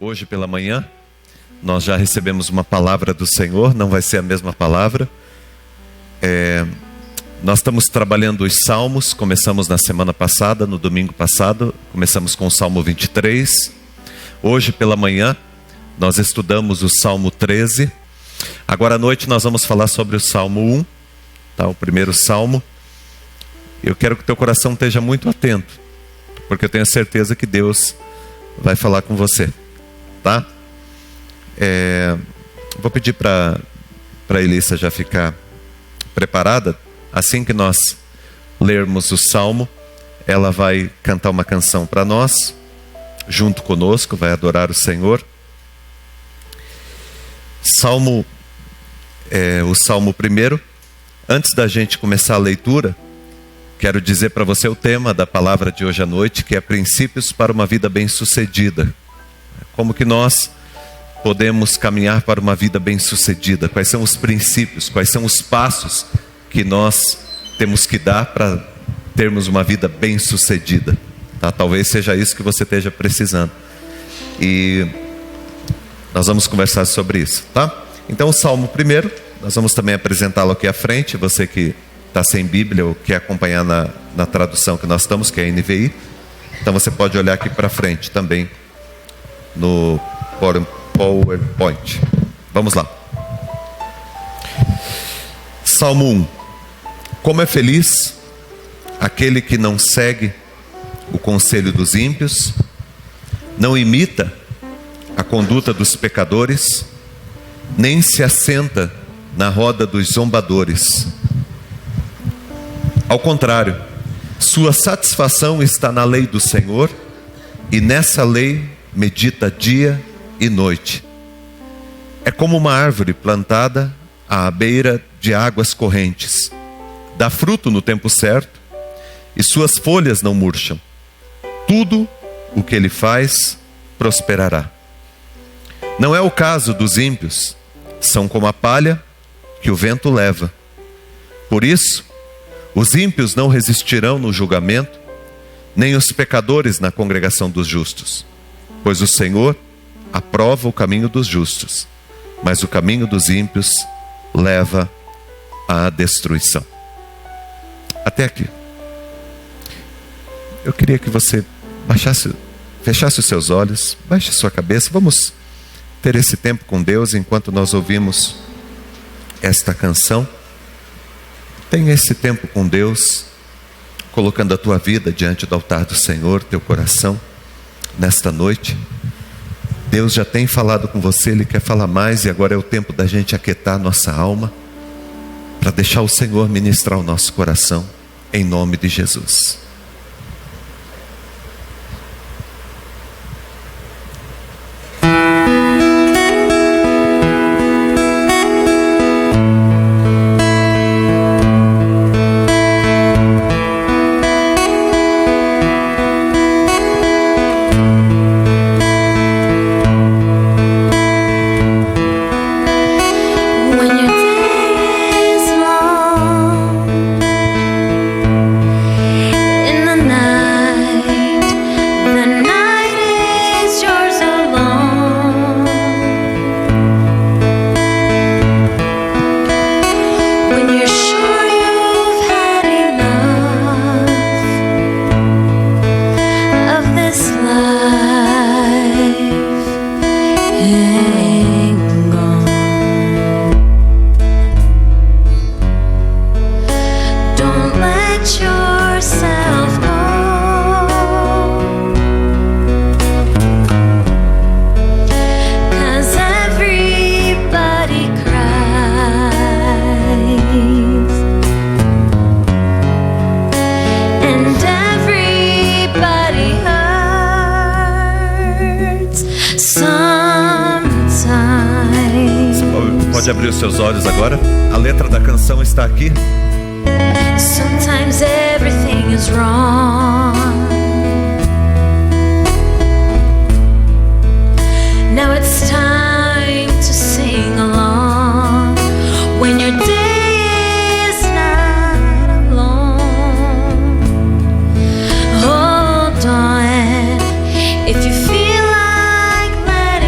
Hoje pela manhã, nós já recebemos uma palavra do Senhor, não vai ser a mesma palavra. Nós estamos trabalhando os salmos, começamos na semana passada, no domingo passado, começamos com o Salmo 23. Hoje pela manhã, nós estudamos o Salmo 13. Agora à noite nós vamos falar sobre o Salmo 1, tá? O primeiro Salmo. Eu quero que o teu coração esteja muito atento, porque eu tenho certeza que Deus vai falar com você, tá? Vou pedir para a Elissa já ficar preparada. Assim que nós lermos o Salmo, ela vai cantar uma canção para nós, junto conosco, vai adorar o Senhor. O Salmo primeiro. Antes da gente começar a leitura, quero dizer para você o tema da palavra de hoje à noite, que é princípios para uma vida bem-sucedida. Como que nós podemos caminhar para uma vida bem-sucedida? Quais são os princípios, quais são os passos que nós temos que dar para termos uma vida bem-sucedida? Tá? Talvez seja isso que você esteja precisando. E nós vamos conversar sobre isso, tá? Então o Salmo primeiro, nós vamos também apresentá-lo aqui à frente. Você que está sem Bíblia ou quer acompanhar na tradução que nós estamos, que é a NVI, então você pode olhar aqui para frente também no PowerPoint. Vamos lá. Salmo 1. Como é feliz aquele que não segue o conselho dos ímpios, não imita a conduta dos pecadores, nem se assenta na roda dos zombadores. Ao contrário, sua satisfação está na lei do Senhor, e nessa lei medita dia e noite. É como uma árvore plantada à beira de águas correntes. Dá fruto no tempo certo, e suas folhas não murcham. Tudo o que ele faz prosperará. Não é o caso dos ímpios. São como a palha que o vento leva. Por isso, os ímpios não resistirão no julgamento, nem os pecadores na congregação dos justos. Pois o Senhor aprova o caminho dos justos, mas o caminho dos ímpios leva à destruição. Até aqui. Eu queria que você fechasse os seus olhos, baixe a sua cabeça. Vamos ter esse tempo com Deus enquanto nós ouvimos esta canção. Tenha esse tempo com Deus, colocando a tua vida diante do altar do Senhor, teu coração, nesta noite. Deus já tem falado com você, Ele quer falar mais, e agora é o tempo da gente aquietar nossa alma, para deixar o Senhor ministrar o nosso coração, em nome de Jesus. Pode abrir os seus olhos agora. A letra da canção está aqui. Sometimes everything is wrong. Now it's time to sing along. When your day is not long, hold on. If you feel like letting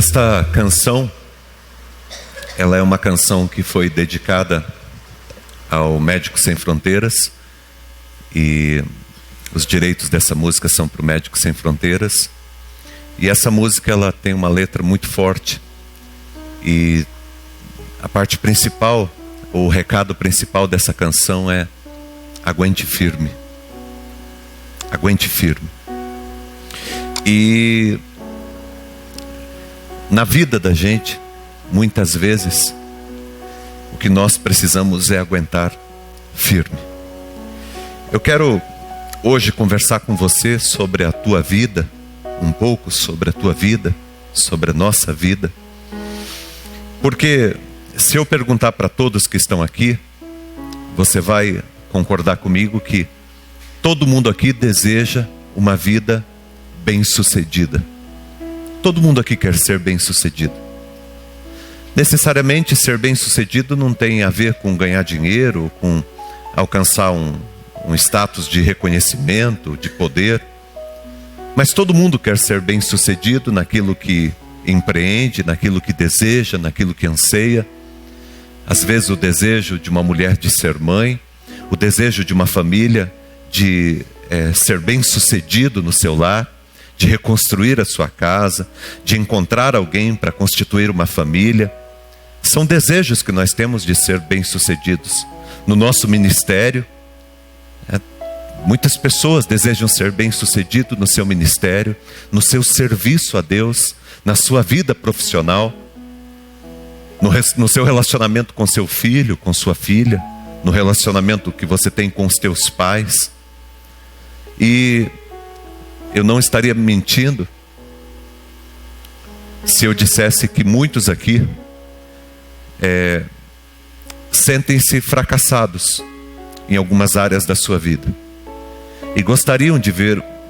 Esta canção, ela é uma canção que foi dedicada ao Médicos Sem Fronteiras, e os direitos dessa música são para o Médicos Sem Fronteiras. E essa música, ela tem uma letra muito forte, e a parte principal, o recado principal dessa canção é: aguente firme. Aguente firme. E na vida da gente, muitas vezes, o que nós precisamos é aguentar firme. Eu quero hoje conversar com você sobre a tua vida, um pouco sobre a tua vida, sobre a nossa vida. Porque se eu perguntar para todos que estão aqui, você vai concordar comigo que todo mundo aqui deseja uma vida bem-sucedida. Todo mundo aqui quer ser bem-sucedido. Necessariamente ser bem-sucedido não tem a ver com ganhar dinheiro, com alcançar um status de reconhecimento, de poder. Mas todo mundo quer ser bem-sucedido naquilo que empreende, naquilo que deseja, naquilo que anseia. Às vezes o desejo de uma mulher de ser mãe, o desejo de uma família de ser bem-sucedido no seu lar, de reconstruir a sua casa, de encontrar alguém para constituir uma família. São desejos que nós temos de ser bem-sucedidos. No nosso ministério, muitas pessoas desejam ser bem-sucedido no seu ministério, no seu serviço a Deus, na sua vida profissional, no seu relacionamento com seu filho, com sua filha, no relacionamento que você tem com os teus pais. E eu não estaria mentindo se eu dissesse que muitos aqui sentem-se fracassados em algumas áreas da sua vida e gostariam de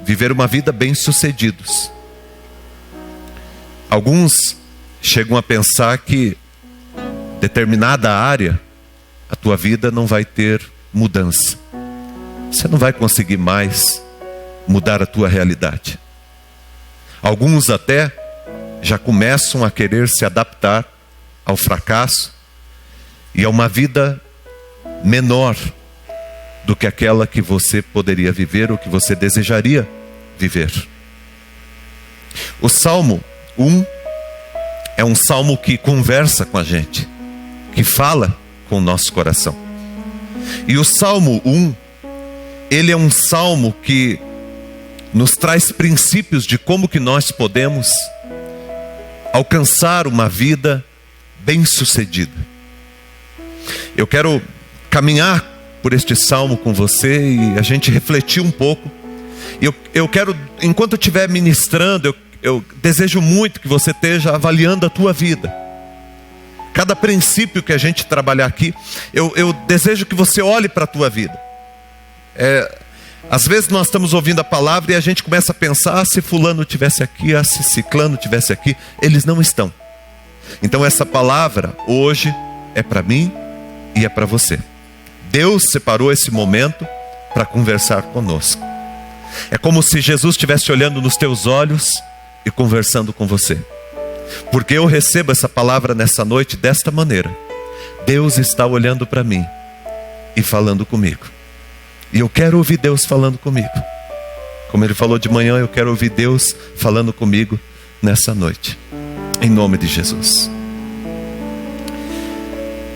viver uma vida bem-sucedidos. Alguns chegam a pensar que determinada área, a tua vida não vai ter mudança. Você não vai conseguir mais mudar a tua realidade. Alguns até já começam a querer se adaptar ao fracasso e a uma vida menor do que aquela que você poderia viver ou que você desejaria viver. O Salmo 1 é um salmo que conversa com a gente, que fala com o nosso coração. E o Salmo 1, ele é um salmo que nos traz princípios de como que nós podemos alcançar uma vida bem-sucedida. Eu quero caminhar por este salmo com você e a gente refletir um pouco. Eu quero, enquanto eu estiver ministrando, eu desejo muito que você esteja avaliando a tua vida. Cada princípio que a gente trabalhar aqui, eu desejo que você olhe para a tua vida. Às vezes nós estamos ouvindo a palavra e a gente começa a pensar: se fulano tivesse aqui, se ciclano tivesse aqui. Eles não estão. Então essa palavra hoje é para mim e é para você. Deus separou esse momento para conversar conosco. É como se Jesus estivesse olhando nos teus olhos e conversando com você. Porque eu recebo essa palavra nessa noite desta maneira. Deus está olhando para mim e falando comigo. E eu quero ouvir Deus falando comigo. Como Ele falou de manhã, eu quero ouvir Deus falando comigo nessa noite. Em nome de Jesus.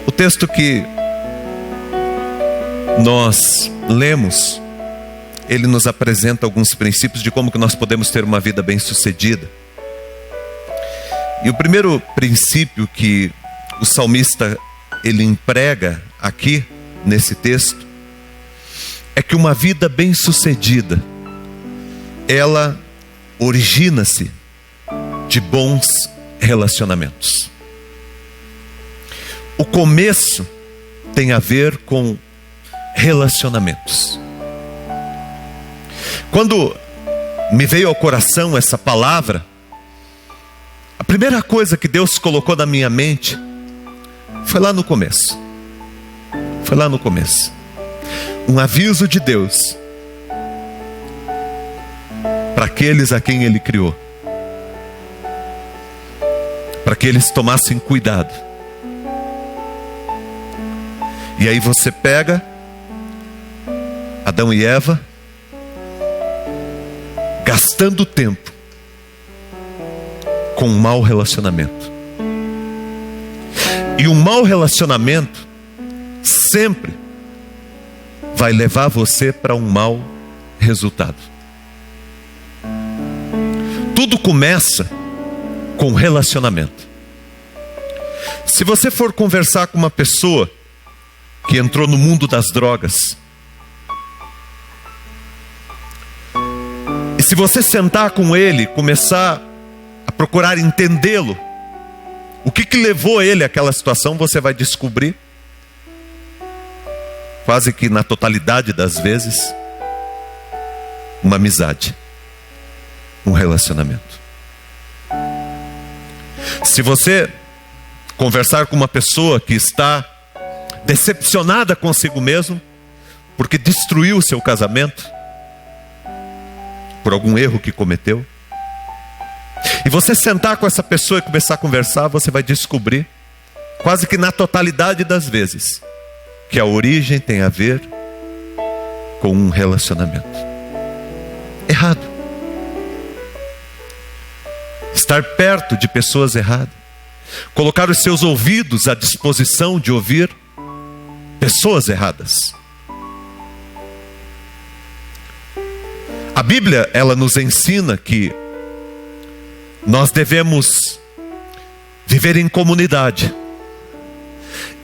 O texto que nós lemos, ele nos apresenta alguns princípios de como que nós podemos ter uma vida bem-sucedida. E o primeiro princípio que o salmista ele emprega aqui nesse texto é que uma vida bem-sucedida, ela origina-se de bons relacionamentos. O começo tem a ver com relacionamentos. Quando me veio ao coração essa palavra, a primeira coisa que Deus colocou na minha mente foi lá no começo. Foi lá no começo. Um aviso de Deus para aqueles a quem Ele criou. que eles tomassem cuidado. E aí você pega Adão e Eva, gastando tempo com um mau relacionamento. E um mau relacionamento sempre vai levar você para um mau resultado. Tudo começa com relacionamento. Se você for conversar com uma pessoa que entrou no mundo das drogas, e se você sentar com ele, começar a procurar entendê-lo, o que levou ele àquela situação, você vai descobrir, quase que na totalidade das vezes, uma amizade, um relacionamento. Se você conversar com uma pessoa que está decepcionada consigo mesmo, porque destruiu o seu casamento, por algum erro que cometeu, e você sentar com essa pessoa e começar a conversar, você vai descobrir, quase que na totalidade das vezes, que a origem tem a ver com um relacionamento errado. Estar perto de pessoas erradas, colocar os seus ouvidos à disposição de ouvir pessoas erradas. A Bíblia, ela nos ensina que nós devemos viver em comunidade.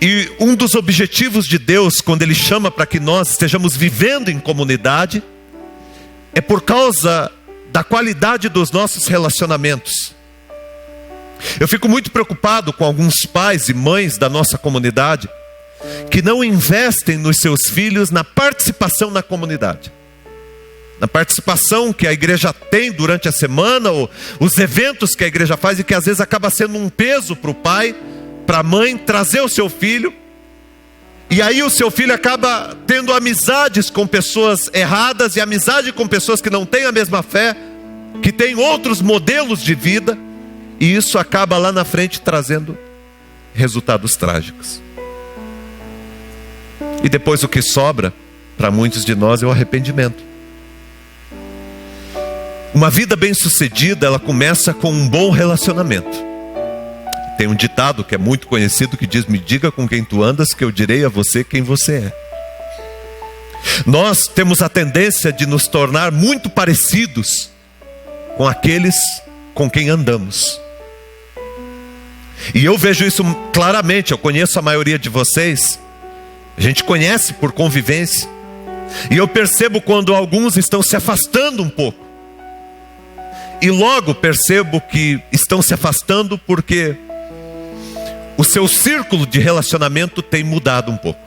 E um dos objetivos de Deus, quando Ele chama para que nós estejamos vivendo em comunidade, é por causa da qualidade dos nossos relacionamentos. Eu fico muito preocupado com alguns pais e mães da nossa comunidade que não investem nos seus filhos na participação na comunidade, na participação que a igreja tem durante a semana, ou os eventos que a igreja faz, e que às vezes acaba sendo um peso para o pai, para a mãe trazer o seu filho, e aí o seu filho acaba tendo amizades com pessoas erradas, e amizade com pessoas que não têm a mesma fé, que têm outros modelos de vida, e isso acaba lá na frente trazendo resultados trágicos. E depois o que sobra para muitos de nós é o arrependimento. Uma vida bem-sucedida, ela começa com um bom relacionamento. Tem um ditado que é muito conhecido que diz: me diga com quem tu andas, que eu direi a você quem você é. Nós temos a tendência de nos tornar muito parecidos com aqueles com quem andamos. E eu vejo isso claramente, eu conheço a maioria de vocês, a gente conhece por convivência, e eu percebo quando alguns estão se afastando um pouco. E logo percebo que estão se afastando porque o seu círculo de relacionamento tem mudado um pouco.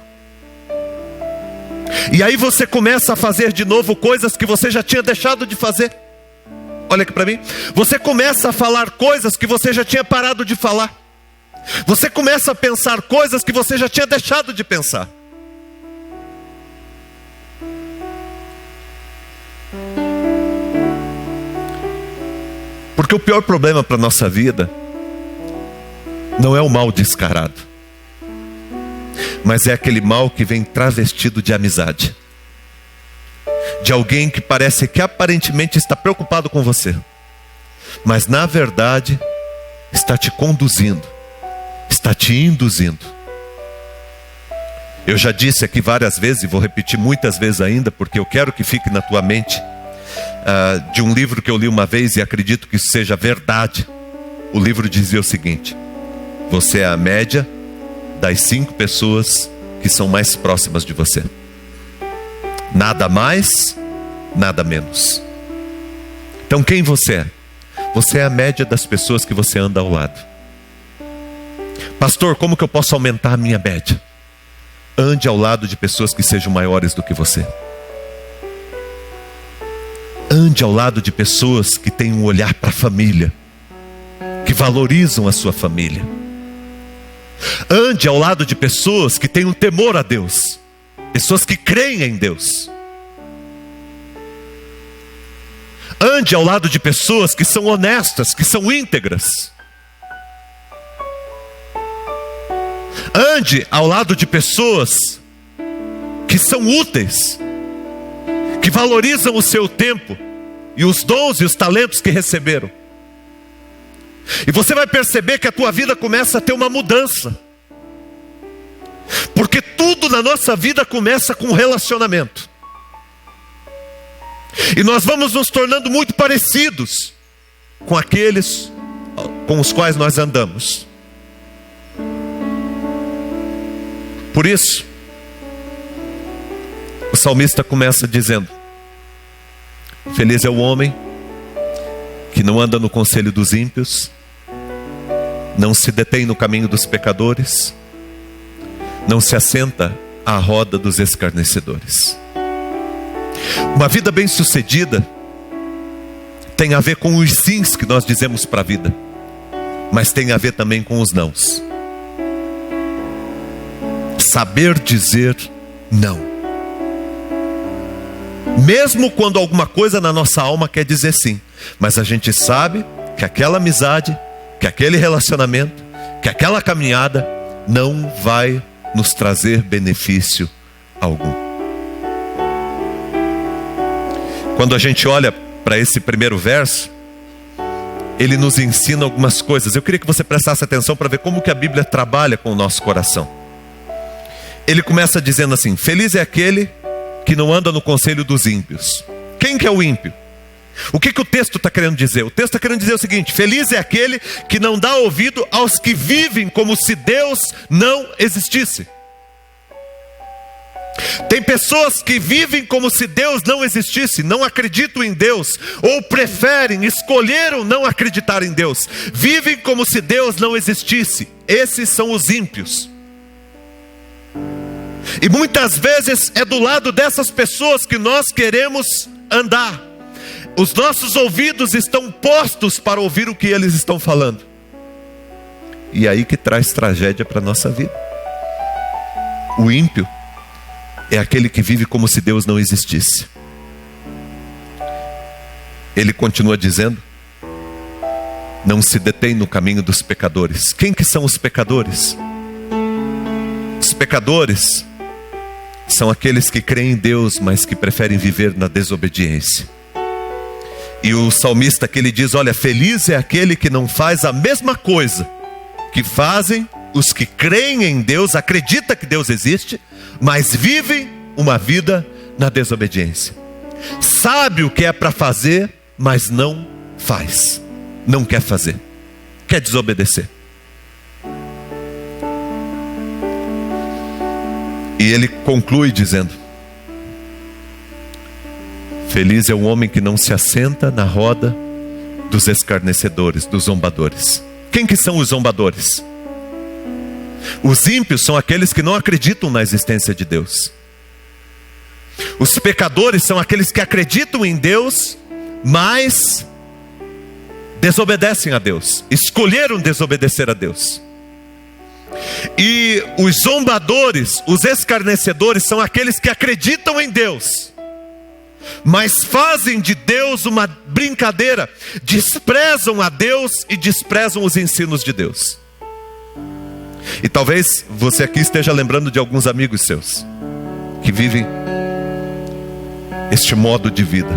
E aí você começa a fazer de novo coisas que você já tinha deixado de fazer. Olha aqui para mim. Você começa a falar coisas que você já tinha parado de falar. Você começa a pensar coisas que você já tinha deixado de pensar. Porque o pior problema para a nossa vida não é o mal descarado, mas é aquele mal que vem travestido de amizade, de alguém que parece que aparentemente está preocupado com você, mas na verdade está te conduzindo, está te induzindo. Eu já disse aqui várias vezes e vou repetir muitas vezes ainda, porque eu quero que fique na tua mente, de um livro que eu li uma vez e acredito que isso seja verdade. O livro dizia o seguinte: você é a média das 5 pessoas que são mais próximas de você. Nada mais, nada menos. Então quem você é? Você é a média das pessoas que você anda ao lado. Pastor, como que eu posso aumentar a minha média? Ande ao lado de pessoas que sejam maiores do que você. Ande ao lado de pessoas que têm um olhar para a família, que valorizam a sua família. Ande ao lado de pessoas que têm um temor a Deus, pessoas que creem em Deus. Ande ao lado de pessoas que são honestas, que são íntegras. Ande ao lado de pessoas que são úteis, que valorizam o seu tempo e os dons e os talentos que receberam. E você vai perceber que a tua vida começa a ter uma mudança. Porque tudo na nossa vida começa com um relacionamento. E nós vamos nos tornando muito parecidos com aqueles com os quais nós andamos. Por isso, o salmista começa dizendo: feliz é o homem que não anda no conselho dos ímpios, não se detém no caminho dos pecadores, não se assenta à roda dos escarnecedores. Uma vida bem-sucedida tem a ver com os sims que nós dizemos para a vida, mas tem a ver também com os nãos. Saber dizer não. Mesmo quando alguma coisa na nossa alma quer dizer sim, mas a gente sabe que aquela amizade, que aquele relacionamento, que aquela caminhada não vai nos trazer benefício algum. Quando a gente olha para esse primeiro verso, ele nos ensina algumas coisas. Eu queria que você prestasse atenção para ver como que a Bíblia trabalha com o nosso coração. Ele começa dizendo assim: feliz é aquele que não anda no conselho dos ímpios. Quem que é o ímpio? O que o texto está querendo dizer? O texto está querendo dizer o seguinte: feliz é aquele que não dá ouvido aos que vivem como se Deus não existisse. Tem pessoas que vivem como se Deus não existisse, não acreditam em Deus, ou preferem, escolheram não acreditar em Deus, vivem como se Deus não existisse. Esses são os ímpios. E muitas vezes é do lado dessas pessoas que nós queremos andar. Os nossos ouvidos estão postos para ouvir o que eles estão falando. E aí que traz tragédia para a nossa vida. O ímpio é aquele que vive como se Deus não existisse. Ele continua dizendo: não se detém no caminho dos pecadores. Quem que são os pecadores? Os pecadores são aqueles que creem em Deus, mas que preferem viver na desobediência. E o salmista que ele diz: olha, feliz é aquele que não faz a mesma coisa que fazem os que creem em Deus, acreditam que Deus existe, mas vivem uma vida na desobediência. Sabe o que é para fazer, mas não faz. Não quer fazer. Quer desobedecer. E ele conclui dizendo: feliz é o homem que não se assenta na roda dos escarnecedores, dos zombadores. Quem que são os zombadores? Os ímpios são aqueles que não acreditam na existência de Deus. Os pecadores são aqueles que acreditam em Deus, mas desobedecem a Deus, escolheram desobedecer a Deus. E os zombadores, os escarnecedores, são aqueles que acreditam em Deus, mas fazem de Deus uma brincadeira, desprezam a Deus e desprezam os ensinos de Deus. E talvez você aqui esteja lembrando de alguns amigos seus que vivem este modo de vida.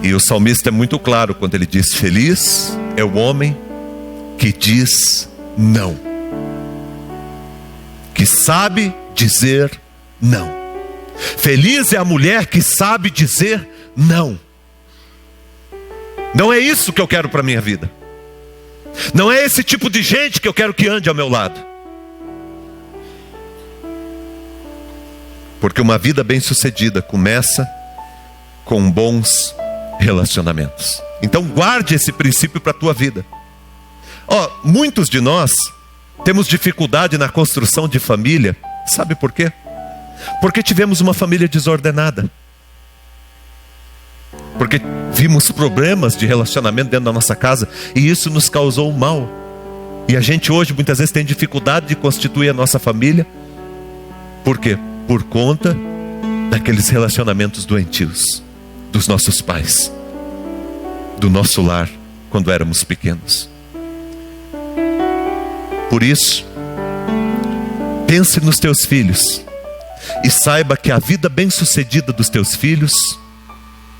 E o salmista é muito claro quando ele diz: feliz é o homem que diz não, que sabe dizer não. Feliz é a mulher que sabe dizer não. Não é isso que eu quero para a minha vida. Não é esse tipo de gente que eu quero que ande ao meu lado. Porque uma vida bem-sucedida começa com bons relacionamentos. Então guarde esse princípio para a tua vida. Muitos de nós temos dificuldade na construção de família. Sabe por quê? Porque tivemos uma família desordenada. Porque vimos problemas de relacionamento dentro da nossa casa e isso nos causou mal. E a gente hoje muitas vezes tem dificuldade de constituir a nossa família. Por quê? Por conta daqueles relacionamentos doentios dos nossos pais, do nosso lar quando éramos pequenos. Por isso, pense nos teus filhos e saiba que a vida bem-sucedida dos teus filhos,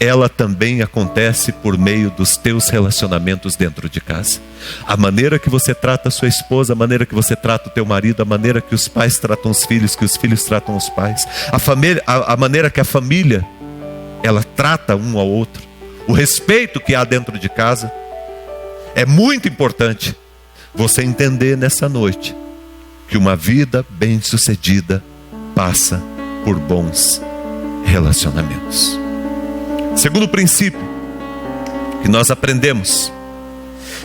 ela também acontece por meio dos teus relacionamentos dentro de casa. A maneira que você trata a sua esposa, a maneira que você trata o teu marido, a maneira que os pais tratam os filhos, que os filhos tratam os pais, a maneira que a família, ela trata um ao outro, o respeito que há dentro de casa. É muito importante você entender nessa noite que uma vida bem-sucedida passa por bons relacionamentos. Segundo princípio que nós aprendemos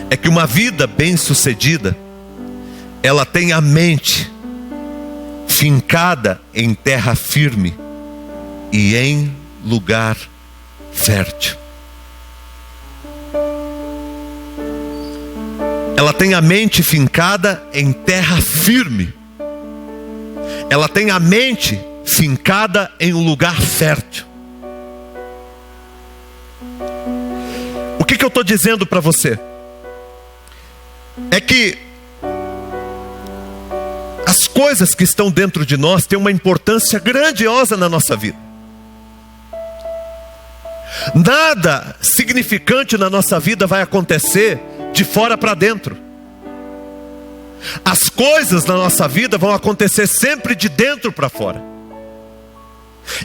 é que uma vida bem-sucedida, ela tem a mente fincada em terra firme e em lugar fértil. Ela tem a mente fincada em terra firme. Ela tem a mente fincada em um lugar fértil. O que eu estou dizendo para você? É que as coisas que estão dentro de nós têm uma importância grandiosa na nossa vida. Nada significante na nossa vida vai acontecer de fora para dentro. As coisas na nossa vida vão acontecer sempre de dentro para fora.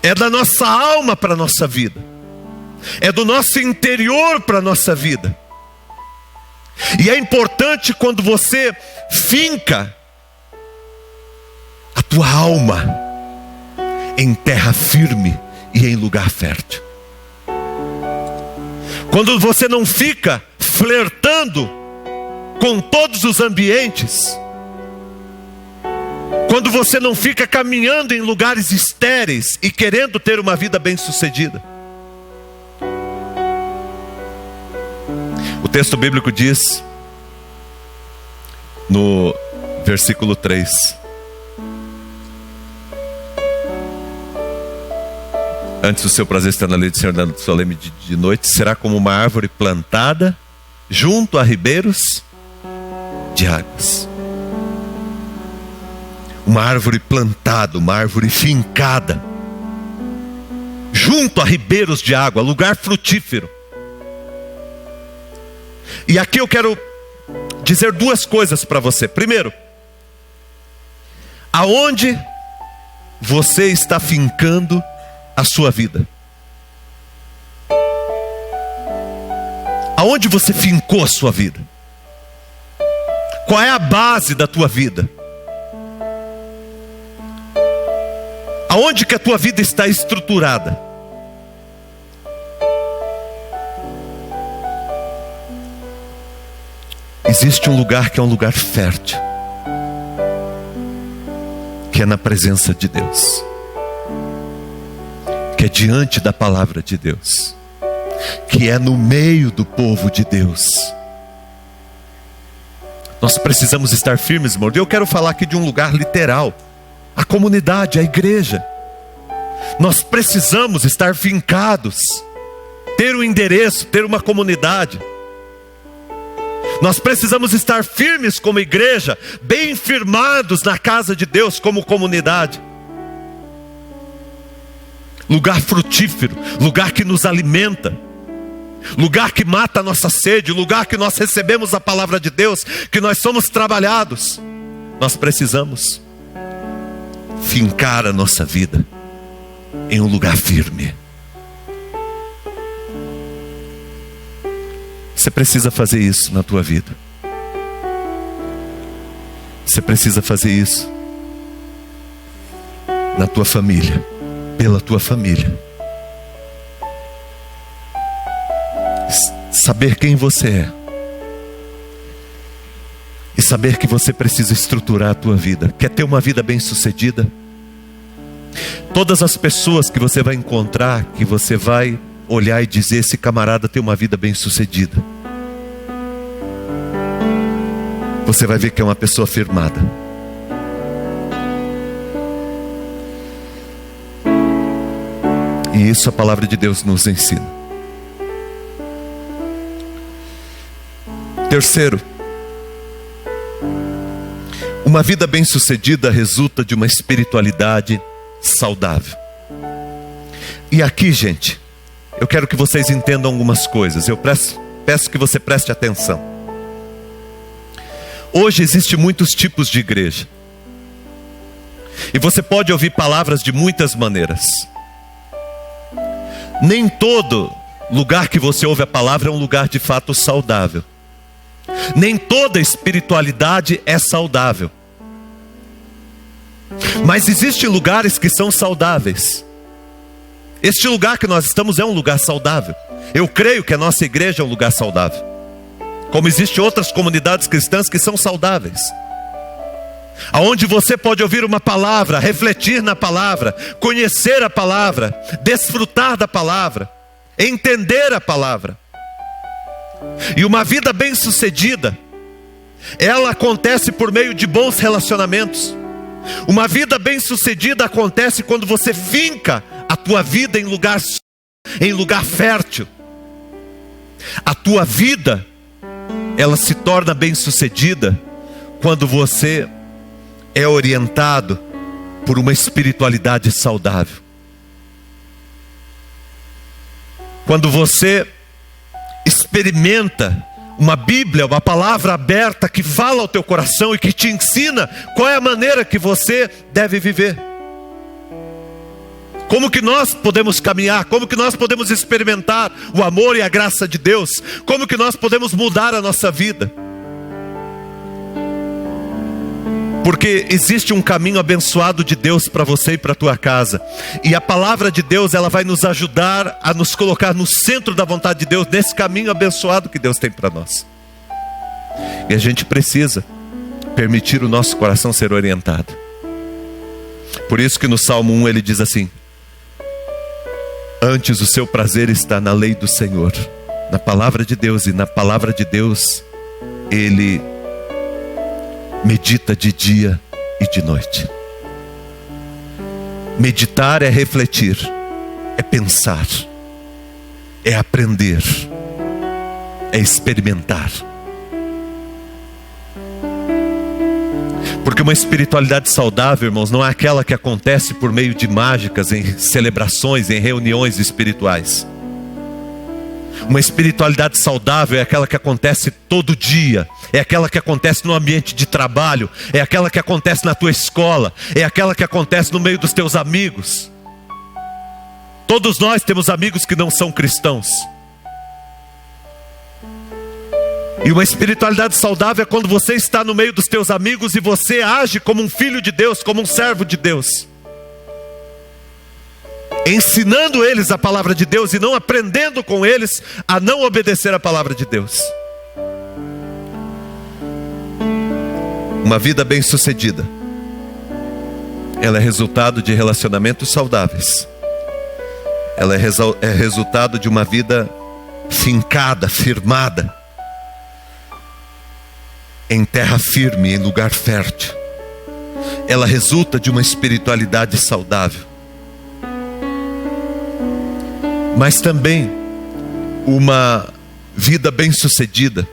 É da nossa alma para a nossa vida. É do nosso interior para a nossa vida. E é importante quando você finca a tua alma em terra firme e em lugar fértil. Quando você não fica flertando com todos os ambientes. Quando você não fica caminhando em lugares estéreis e querendo ter uma vida bem-sucedida. O texto bíblico diz, no versículo 3, antes o seu prazer está na lei do Senhor, na sua lei de noite, será como uma árvore plantada junto a ribeiros de águas. Uma árvore plantada, uma árvore fincada junto a ribeiros de água, lugar frutífero. E aqui eu quero dizer duas coisas para você. Primeiro, aonde você está fincando a sua vida? Aonde você fincou a sua vida? Qual é a base da tua vida? Aonde que a tua vida está estruturada? Existe um lugar que é um lugar fértil, que é na presença de Deus, que é diante da palavra de Deus, que é no meio do povo de Deus. Nós precisamos estar firmes, irmão. E eu quero falar aqui de um lugar literal, a comunidade, a igreja. Nós precisamos estar fincados, ter um endereço, ter uma comunidade. Nós precisamos estar firmes como igreja, bem firmados na casa de Deus como comunidade. Lugar frutífero, lugar que nos alimenta, lugar que mata a nossa sede, lugar que nós recebemos a palavra de Deus, que nós somos trabalhados. Nós precisamos fincar a nossa vida em um lugar firme. Você precisa fazer isso na tua vida. Você precisa fazer isso na tua família, pela tua família. Saber quem você é e saber que você precisa estruturar a tua vida. Quer ter uma vida bem-sucedida? Todas as pessoas que você vai encontrar, que você vai olhar e dizer, esse camarada tem uma vida bem-sucedida, você vai ver que é uma pessoa firmada. E isso a palavra de Deus nos ensina. Terceiro, Uma vida bem-sucedida resulta de uma espiritualidade saudável. E aqui, gente, eu quero que vocês entendam algumas coisas. Eu peço que você preste atenção. Hoje existem muitos tipos de igreja. E você pode ouvir palavras de muitas maneiras. Nem todo lugar que você ouve a palavra é um lugar de fato saudável. Nem toda espiritualidade é saudável. Mas existem lugares que são saudáveis. Este lugar que nós estamos é um lugar saudável. Eu creio que a nossa igreja é um lugar saudável. Como existem outras comunidades cristãs que são saudáveis. Aonde você pode ouvir uma palavra, refletir na palavra, conhecer a palavra, desfrutar da palavra, entender a palavra. E uma vida bem-sucedida, ela acontece por meio de bons relacionamentos. Uma vida bem-sucedida acontece quando você finca a tua vida em lugar fértil. A tua vida, ela se torna bem-sucedida quando você é orientado por uma espiritualidade saudável. Quando você experimenta uma Bíblia, uma palavra aberta que fala ao teu coração e que te ensina qual é a maneira que você deve viver. Como que nós podemos caminhar, como que nós podemos experimentar o amor e a graça de Deus, como que nós podemos mudar a nossa vida. Porque existe um caminho abençoado de Deus para você e para a tua casa. E a palavra de Deus, ela vai nos ajudar a nos colocar no centro da vontade de Deus, nesse caminho abençoado que Deus tem para nós. E a gente precisa permitir o nosso coração ser orientado. Por isso que no Salmo 1 ele diz assim: antes o seu prazer está na lei do Senhor, na palavra de Deus, e na palavra de Deus ele medita de dia e de noite. Meditar é refletir, é pensar, é aprender, é experimentar. Porque uma espiritualidade saudável, irmãos, não é aquela que acontece por meio de mágicas, em celebrações, em reuniões espirituais. Uma espiritualidade saudável é aquela que acontece todo dia, é aquela que acontece no ambiente de trabalho, é aquela que acontece na tua escola, é aquela que acontece no meio dos teus amigos. Todos nós temos amigos que não são cristãos. E uma espiritualidade saudável é quando você está no meio dos teus amigos e você age como um filho de Deus, como um servo de Deus, ensinando eles a palavra de Deus e não aprendendo com eles a não obedecer a palavra de Deus. Uma vida bem-sucedida, ela é resultado de relacionamentos saudáveis. Ela é resultado de uma vida fincada, firmada, em terra firme, em lugar fértil. Ela resulta de uma espiritualidade saudável. Mas também uma vida bem-sucedida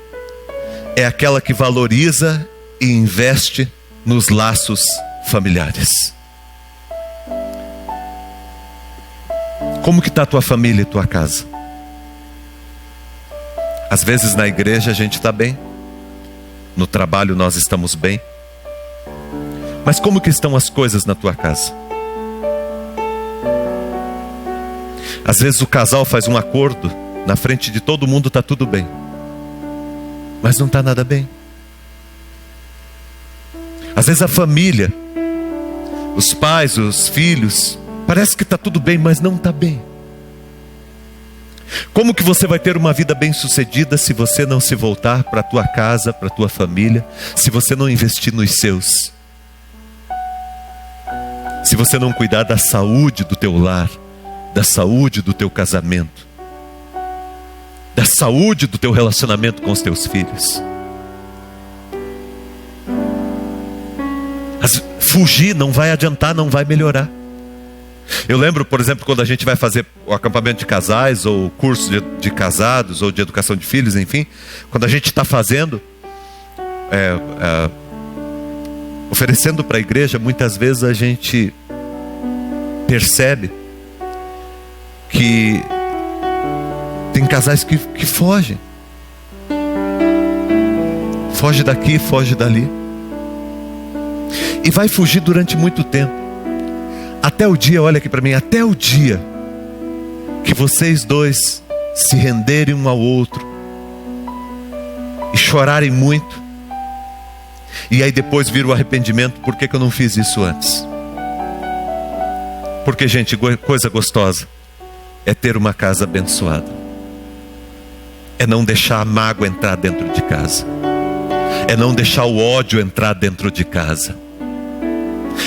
é aquela que valoriza e investe nos laços familiares. Como que está a tua família e tua casa? Às vezes na igreja a gente está bem, no trabalho nós estamos bem, mas como que estão as coisas na tua casa? Às vezes o casal faz um acordo, na frente de todo mundo está tudo bem, mas não está nada bem. Às vezes a família, os pais, os filhos, parece que está tudo bem, mas não está bem. Como que você vai ter uma vida bem-sucedida se você não se voltar para a tua casa, para a tua família, se você não investir nos seus, se você não cuidar da saúde do teu lar, da saúde do teu casamento, da saúde do teu relacionamento com os teus filhos? Fugir não vai adiantar, não vai melhorar. Eu lembro, por exemplo, quando a gente vai fazer o acampamento de casais, ou curso de casados, ou de educação de filhos, enfim, quando a gente está fazendo, o oferecendo para a igreja, muitas vezes a gente percebe que tem casais que fogem. Foge daqui, foge dali. E vai fugir durante muito tempo. Até o dia, olha aqui para mim, até o dia que vocês dois se renderem um ao outro e chorarem muito. E aí depois vira o arrependimento. Por que eu não fiz isso antes? Porque, gente, coisa gostosa é ter uma casa abençoada. É não deixar a mágoa entrar dentro de casa. É não deixar o ódio entrar dentro de casa.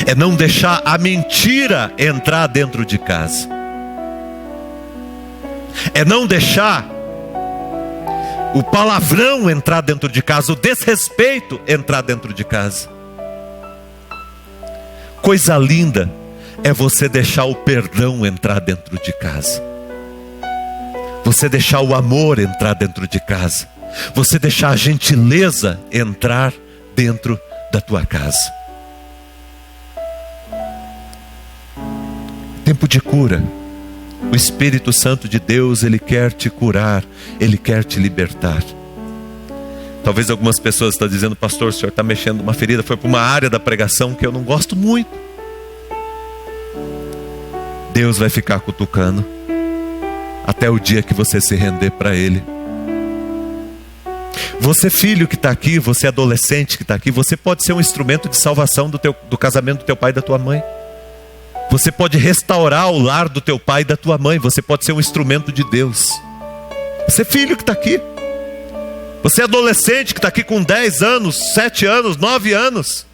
É não deixar a mentira entrar dentro de casa. É não deixar o palavrão entrar dentro de casa, o desrespeito entrar dentro de casa. Coisa linda é você deixar o perdão entrar dentro de casa. Você deixar o amor entrar dentro de casa. Você deixar a gentileza entrar dentro da tua casa. Tempo de cura. O Espírito Santo de Deus, Ele quer te curar, Ele quer te libertar. Talvez algumas pessoas estão dizendo: pastor, o senhor está mexendo numa ferida. Foi para uma área da pregação que eu não gosto muito. Deus vai ficar cutucando até o dia que você se render para Ele. Você filho que está aqui, você adolescente que está aqui, você pode ser um instrumento de salvação do casamento do teu pai e da tua mãe. Você pode restaurar o lar do teu pai e da tua mãe. Você pode ser um instrumento de Deus. Você filho que está aqui. Você adolescente que está aqui com 10 anos, 7 anos, 9 anos.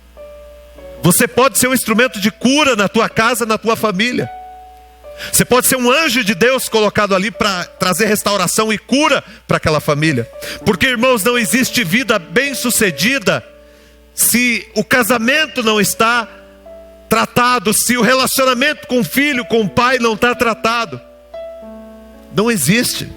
Você pode ser um instrumento de cura na tua casa, na tua família. Você pode ser um anjo de Deus colocado ali para trazer restauração e cura para aquela família. Porque, irmãos, não existe vida bem-sucedida se o casamento não está tratado, se o relacionamento com o filho, com o pai não está tratado. Não existe.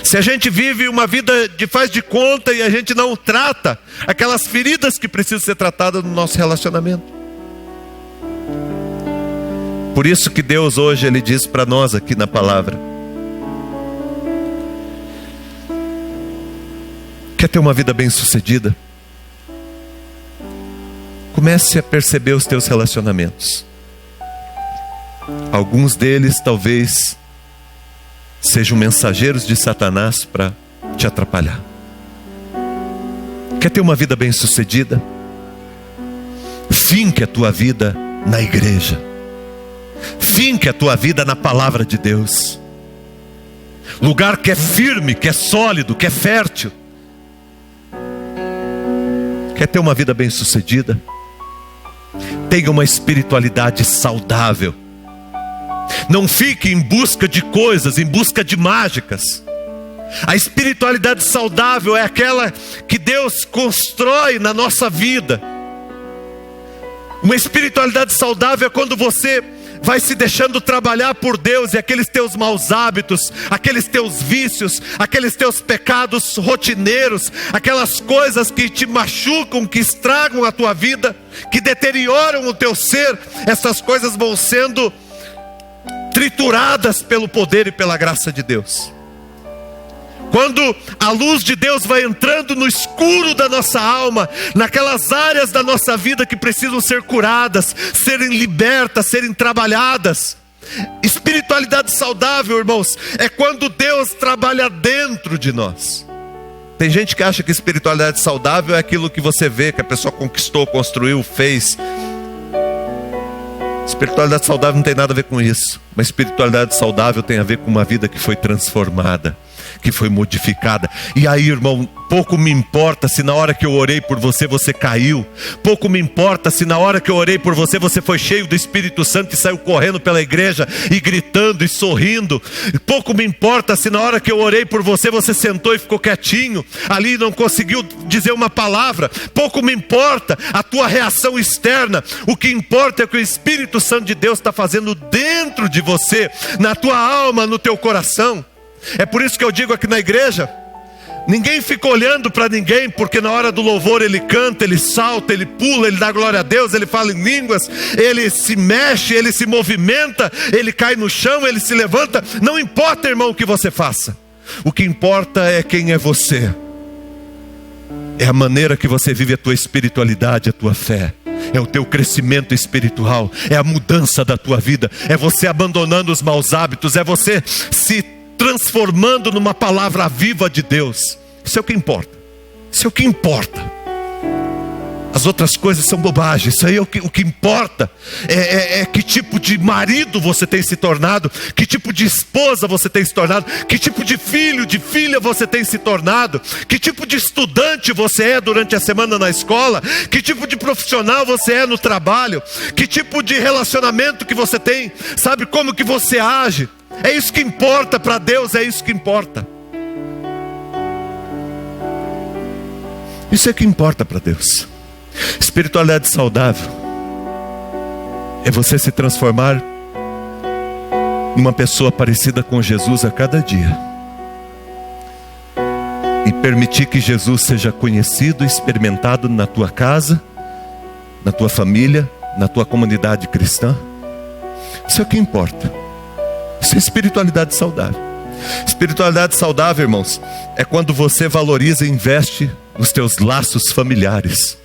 Se a gente vive uma vida de faz de conta e a gente não trata aquelas feridas que precisam ser tratadas no nosso relacionamento. Por isso que Deus hoje, Ele diz para nós aqui na palavra: quer ter uma vida bem-sucedida? Comece a perceber os teus relacionamentos. Alguns deles talvez sejam mensageiros de Satanás para te atrapalhar. Quer ter uma vida bem-sucedida? Finque a tua vida na igreja. Finque a tua vida na palavra de Deus. Lugar que é firme, que é sólido, que é fértil. Quer ter uma vida bem-sucedida? Tenha uma espiritualidade saudável. Não fique em busca de coisas, em busca de mágicas. A espiritualidade saudável é aquela que Deus constrói na nossa vida. Uma espiritualidade saudável é quando você vai se deixando trabalhar por Deus, e aqueles teus maus hábitos, aqueles teus vícios, aqueles teus pecados rotineiros, aquelas coisas que te machucam, que estragam a tua vida, que deterioram o teu ser, essas coisas vão sendo trituradas pelo poder e pela graça de Deus. Quando a luz de Deus vai entrando no escuro da nossa alma, naquelas áreas da nossa vida que precisam ser curadas, serem libertas, serem trabalhadas. Espiritualidade saudável, irmãos, é quando Deus trabalha dentro de nós. Tem gente que acha que espiritualidade saudável é aquilo que você vê, que a pessoa conquistou, construiu, fez. Espiritualidade saudável não tem nada a ver com isso. Mas espiritualidade saudável tem a ver com uma vida que foi transformada, que foi modificada. E aí, irmão, pouco me importa se na hora que eu orei por você, você caiu. Pouco me importa se na hora que eu orei por você, você foi cheio do Espírito Santo e saiu correndo pela igreja e gritando e sorrindo. Pouco me importa se na hora que eu orei por você, você sentou e ficou quietinho ali e não conseguiu dizer uma palavra. Pouco me importa a tua reação externa. O que importa é o que o Espírito Santo de Deus está fazendo dentro de você, na tua alma, no teu coração. É por isso que eu digo aqui na igreja: Ninguém fica olhando para ninguém, porque na hora do louvor ele canta, ele salta, ele pula, ele dá glória a Deus, ele fala em línguas, ele se mexe, ele se movimenta, ele cai no chão, ele se levanta. Não importa, irmão, o que você faça. O que importa é quem é você. É a maneira que você vive a tua espiritualidade, a tua fé. É o teu crescimento espiritual, é a mudança da tua vida, é você abandonando os maus hábitos, é você se transformando numa palavra viva de Deus. Isso é o que importa. Isso é o que importa. As outras coisas são bobagem. Isso aí é o que importa é que tipo de marido você tem se tornado, que tipo de esposa você tem se tornado, que tipo de filho, de filha você tem se tornado, que tipo de estudante você é durante a semana na escola, que tipo de profissional você é no trabalho, que tipo de relacionamento que você tem, sabe, como que você age. É isso que importa para Deus, é isso que importa. Isso é que importa para Deus. Espiritualidade saudável é você se transformar numa pessoa parecida com Jesus a cada dia e permitir que Jesus seja conhecido e experimentado na tua casa, na tua família, na tua comunidade cristã. Isso é o que importa. Isso é espiritualidade saudável. Espiritualidade saudável, irmãos, é quando você valoriza e investe nos teus laços familiares.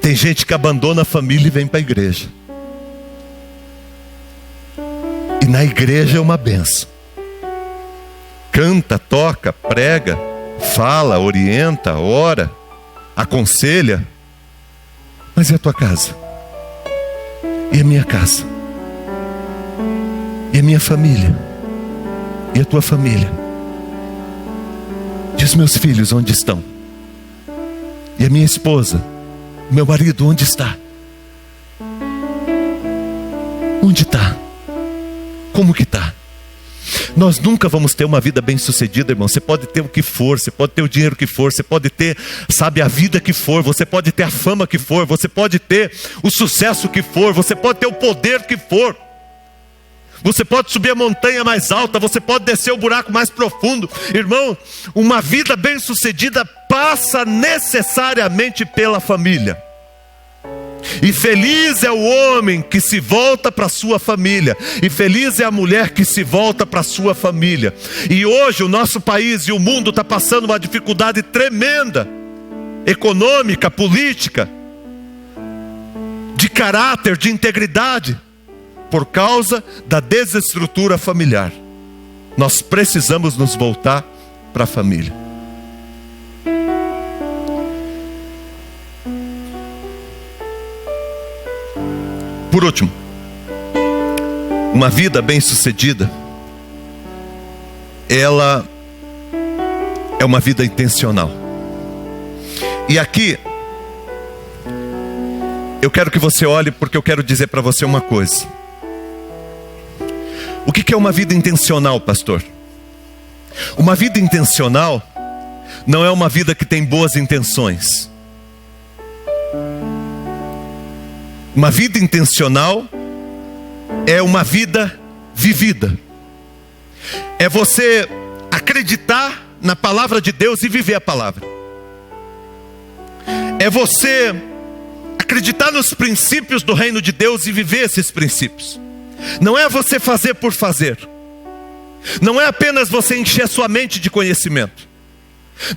Tem gente que abandona a família e vem para a igreja. E na igreja é uma benção. Canta, toca, prega, fala, orienta, ora, aconselha. Mas e a tua casa? E a minha casa? E a minha família? E a tua família? Diz, meus filhos, onde estão? E a minha esposa? Meu marido, onde está? Onde está? Como que está? Nós nunca vamos ter uma vida bem sucedida, irmão. Você pode ter o que for, você pode ter o dinheiro que for, você pode ter, sabe, a vida que for, você pode ter a fama que for, você pode ter o sucesso que for, você pode ter o poder que for. Você pode subir a montanha mais alta, você pode descer o buraco mais profundo. Irmão, uma vida bem sucedida passa necessariamente pela família. E feliz é o homem que se volta para a sua família. E feliz é a mulher que se volta para a sua família. E hoje o nosso país e o mundo está passando uma dificuldade tremenda, econômica, política, de caráter, de integridade, por causa da desestrutura familiar. Nós precisamos nos voltar para a família. Por último, uma vida bem-sucedida, ela é uma vida intencional. E aqui eu quero que você olhe, porque eu quero dizer para você uma coisa. O que é uma vida intencional, pastor? Uma vida intencional não é uma vida que tem boas intenções. Uma vida intencional é uma vida vivida. É você acreditar na palavra de Deus e viver a palavra. É você acreditar nos princípios do reino de Deus e viver esses princípios. Não é você fazer por fazer. Não é apenas você encher sua mente de conhecimento.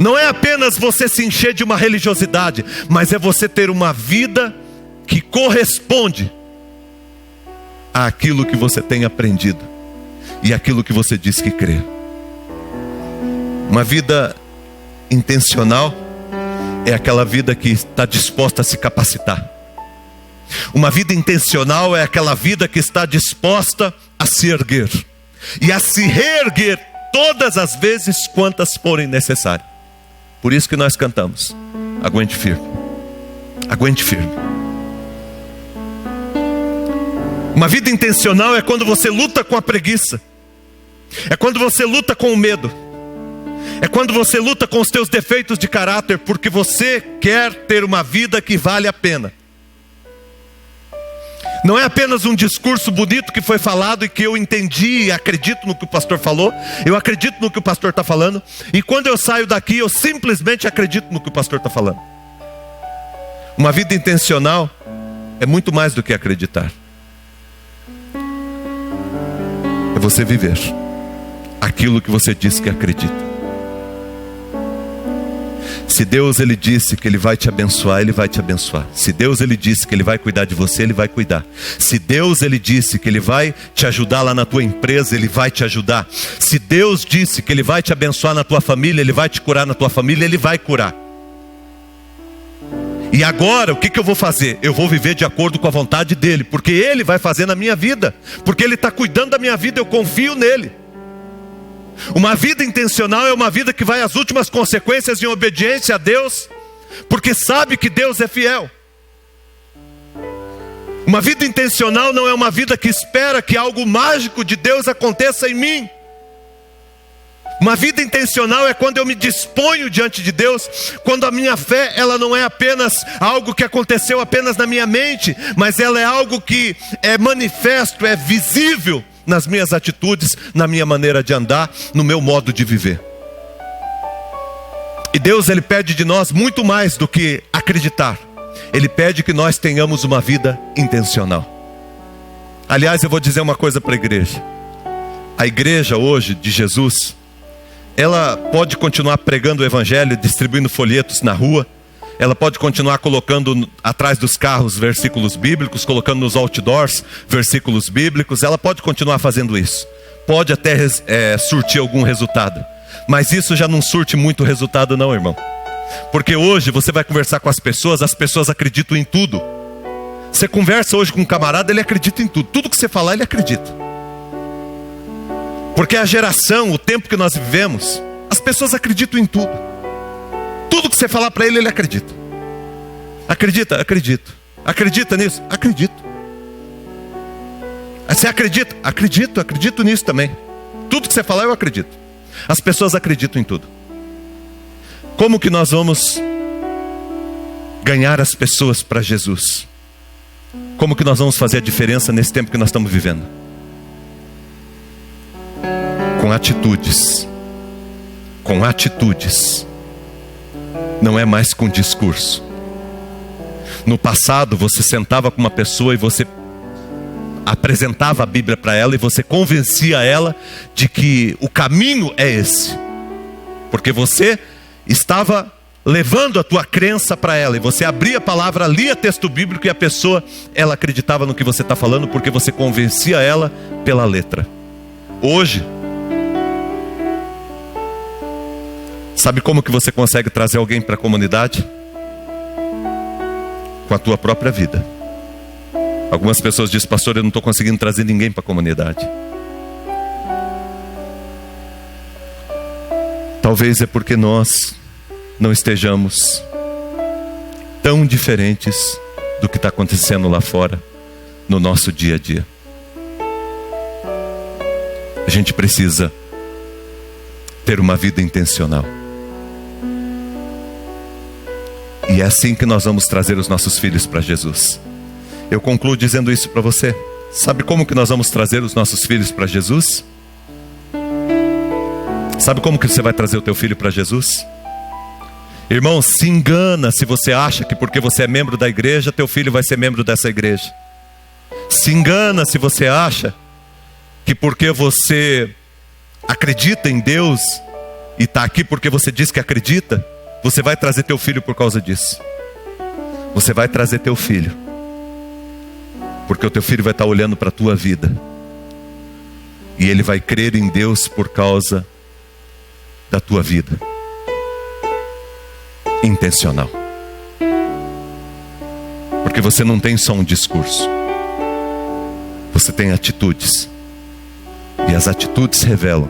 Não é apenas você se encher de uma religiosidade, mas é você ter uma vida que corresponde àquilo que você tem aprendido e àquilo que você diz que crê. Uma vida intencional é aquela vida que está disposta a se capacitar. Uma vida intencional é aquela vida que está disposta a se erguer e a se reerguer todas as vezes quantas forem necessárias. Por isso que nós cantamos: aguente firme, aguente firme. Uma vida intencional é quando você luta com a preguiça, é quando você luta com o medo, é quando você luta com os teus defeitos de caráter, porque você quer ter uma vida que vale a pena. Não é apenas um discurso bonito que foi falado e que eu entendi e acredito no que o pastor falou. Eu acredito no que o pastor está falando. E quando eu saio daqui, eu simplesmente acredito no que o pastor está falando. Uma vida intencional é muito mais do que acreditar. É você viver aquilo que você diz que acredita. Se Deus ele disse que Ele vai te abençoar, Ele vai te abençoar. Se Deus ele disse que Ele vai cuidar de você, Ele vai cuidar. Se Deus ele disse que Ele vai te ajudar lá na tua empresa, Ele vai te ajudar. Se Deus disse que Ele vai te abençoar na tua família, Ele vai te curar na tua família, Ele vai curar. E agora, o que eu vou fazer? Eu vou viver de acordo com a vontade dEle, porque Ele vai fazer na minha vida. Porque Ele está cuidando da minha vida, eu confio nele. Uma vida intencional é uma vida que vai às últimas consequências em obediência a Deus, porque sabe que Deus é fiel. Uma vida intencional não é uma vida que espera que algo mágico de Deus aconteça em mim. Uma vida intencional é quando eu me disponho diante de Deus, quando a minha fé ela não é apenas algo que aconteceu apenas na minha mente, mas ela é algo que é manifesto, é visível nas minhas atitudes, na minha maneira de andar, no meu modo de viver. E Deus ele pede de nós muito mais do que acreditar. Ele pede que nós tenhamos uma vida intencional. Aliás, eu vou dizer uma coisa para a igreja. A igreja hoje de Jesus, ela pode continuar pregando o evangelho, distribuindo folhetos na rua. Ela pode continuar colocando atrás dos carros versículos bíblicos, colocando nos outdoors versículos bíblicos. Ela pode continuar fazendo isso. Pode até surtir algum resultado. Mas isso já não surte muito resultado não, irmão. Porque hoje você vai conversar com as pessoas acreditam em tudo. Você conversa hoje com um camarada, ele acredita em tudo. Tudo que você falar, ele acredita. Porque a geração, o tempo que nós vivemos, as pessoas acreditam em tudo. Tudo que você falar para ele, ele acredita. Acredita? Acredito. Acredita nisso? Acredito. Você acredita? Acredito nisso também. Tudo que você falar, eu acredito. As pessoas acreditam em tudo. Como que nós vamos ganhar as pessoas para Jesus? Como que nós vamos fazer a diferença nesse tempo que nós estamos vivendo? Com atitudes. Com atitudes. Não é mais com discurso. No passado você sentava com uma pessoa e você apresentava a Bíblia para ela e você convencia ela de que o caminho é esse. Porque você estava levando a tua crença para ela e você abria a palavra, lia texto bíblico e a pessoa, ela acreditava no que você está falando porque você convencia ela pela letra. Hoje, sabe como que você consegue trazer alguém para a comunidade? Com a tua própria vida. Algumas pessoas dizem, pastor, eu não estou conseguindo trazer ninguém para a comunidade. Talvez é porque nós não estejamos tão diferentes do que está acontecendo lá fora, no nosso dia a dia. A gente precisa ter uma vida intencional. E é assim que nós vamos trazer os nossos filhos para Jesus. Eu concluo dizendo isso para você. Sabe como que nós vamos trazer os nossos filhos para Jesus? Sabe como que você vai trazer o teu filho para Jesus? Irmão, se engana se você acha que porque você é membro da igreja, teu filho vai ser membro dessa igreja. Se engana se você acha que porque você acredita em Deus e está aqui porque você diz que acredita, você vai trazer teu filho por causa disso. Você vai trazer teu filho porque o teu filho vai estar olhando para a tua vida e ele vai crer em Deus por causa da tua vida intencional. Porque você não tem só um discurso, você tem atitudes, e as atitudes revelam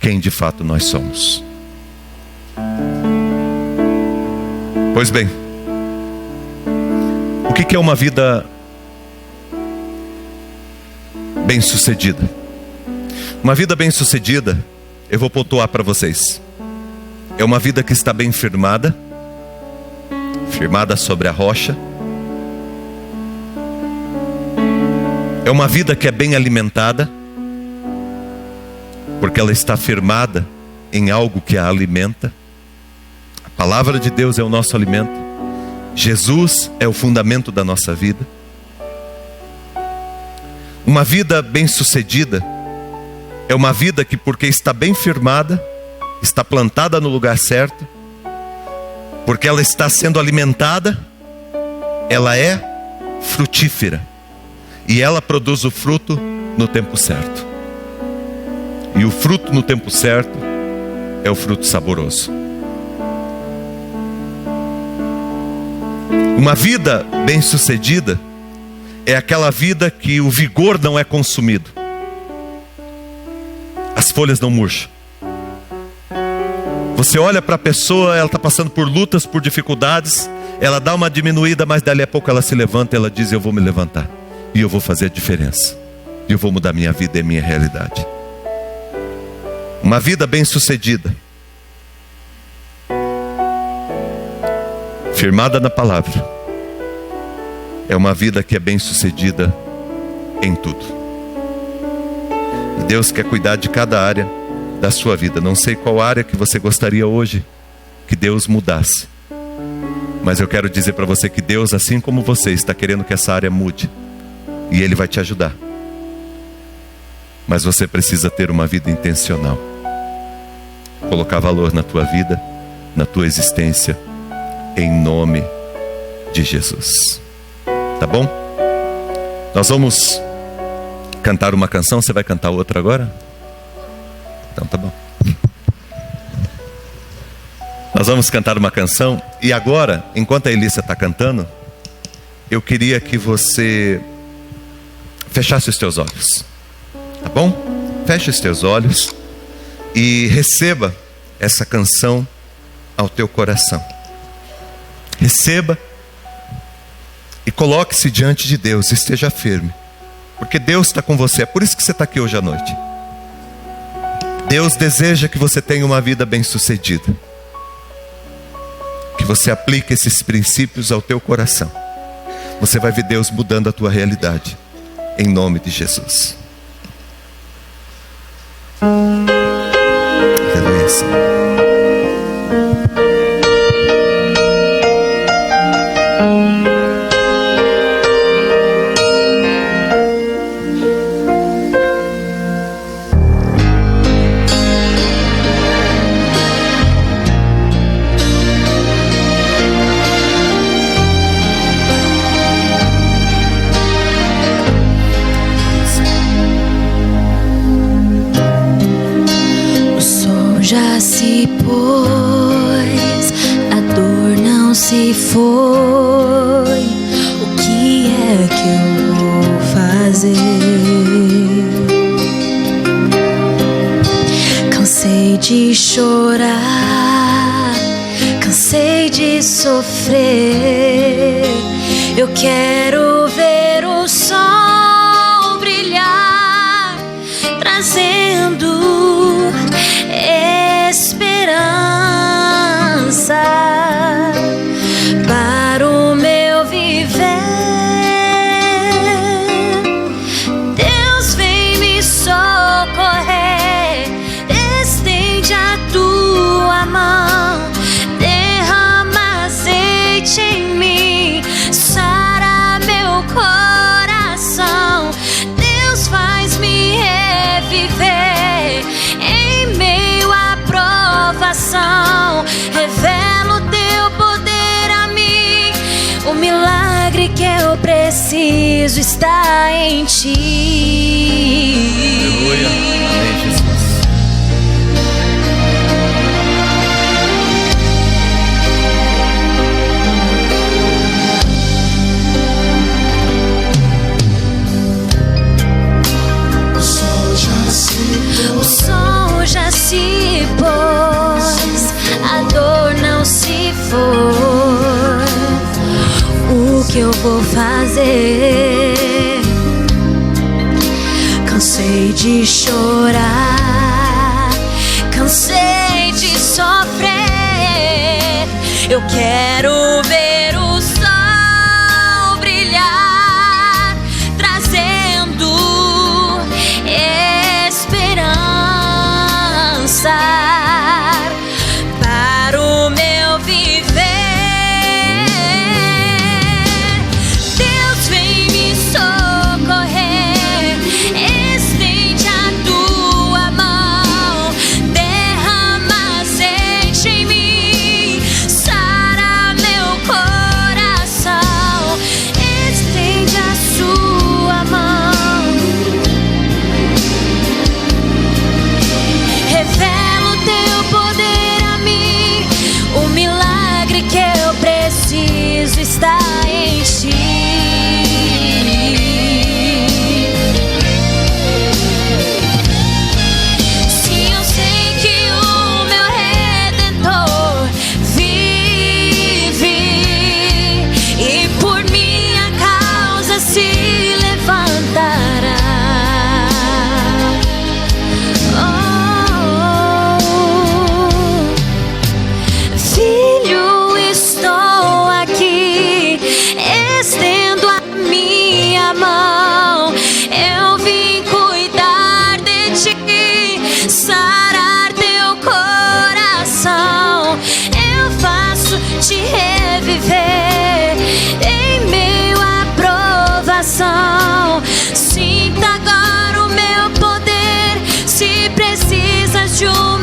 quem de fato nós somos. Pois bem, o que é uma vida bem-sucedida? Uma vida bem-sucedida, eu vou pontuar para vocês. É uma vida que está bem firmada, firmada sobre a rocha. uma vida que é bem alimentada, porque ela está firmada em algo que a alimenta. A palavra de Deus é o nosso alimento. Jesus é o fundamento da nossa vida. Uma vida bem-sucedida é uma vida que, porque está bem firmada, está plantada no lugar certo, porque ela está sendo alimentada, ela é frutífera. E ela produz o fruto no tempo certo. E o fruto no tempo certo é o fruto saboroso. Uma vida bem-sucedida é aquela vida que o vigor não é consumido. As folhas não murcham. Você olha para a pessoa, ela está passando por lutas, por dificuldades, ela dá uma diminuída, mas dali a pouco ela se levanta e ela diz: eu vou me levantar. E eu vou fazer a diferença. E eu vou mudar minha vida e minha realidade. Uma vida bem-sucedida, firmada na palavra, é uma vida que é bem-sucedida em tudo. E Deus quer cuidar de cada área da sua vida. Não sei qual área que você gostaria hoje que Deus mudasse, mas eu quero dizer para você que Deus, assim como você, está querendo que essa área mude. E Ele vai te ajudar. Mas você precisa ter uma vida intencional. Colocar valor na tua vida, na tua existência, em nome de Jesus. Tá bom? Nós vamos cantar uma canção. Você vai cantar outra agora? Então tá bom. Nós vamos cantar uma canção. E agora, enquanto a Elissa está cantando, eu queria que você fechasse os teus olhos. Tá bom? Feche os teus olhos e receba essa canção ao teu coração. Receba e coloque-se diante de Deus. Esteja firme, porque Deus está com você. É por isso que você está aqui hoje à noite. Deus deseja que você tenha uma vida bem-sucedida, que você aplique esses princípios ao teu coração. Você vai ver Deus mudando a tua realidade, em nome de Jesus. Aleluia, Senhor. Já se pôs, a dor não se foi. O que é que eu vou fazer? Cansei de chorar, cansei de sofrer. Eu quero ver o sol brilhar, trazendo esperança para o meu viver. Deus vem me socorrer, estende a tua mão, derrama azeite em mim, sara meu coração. Deus faz me reviver em meio à provação. Revela o teu poder a mim, o milagre que eu preciso está em ti. Aleluia, amém, Jesus. O sol já se pôs, a dor não se foi. O que eu vou fazer? Cansei de chorar, cansei de sofrer. Eu quero ver o sol brilhar, trazendo instrumento.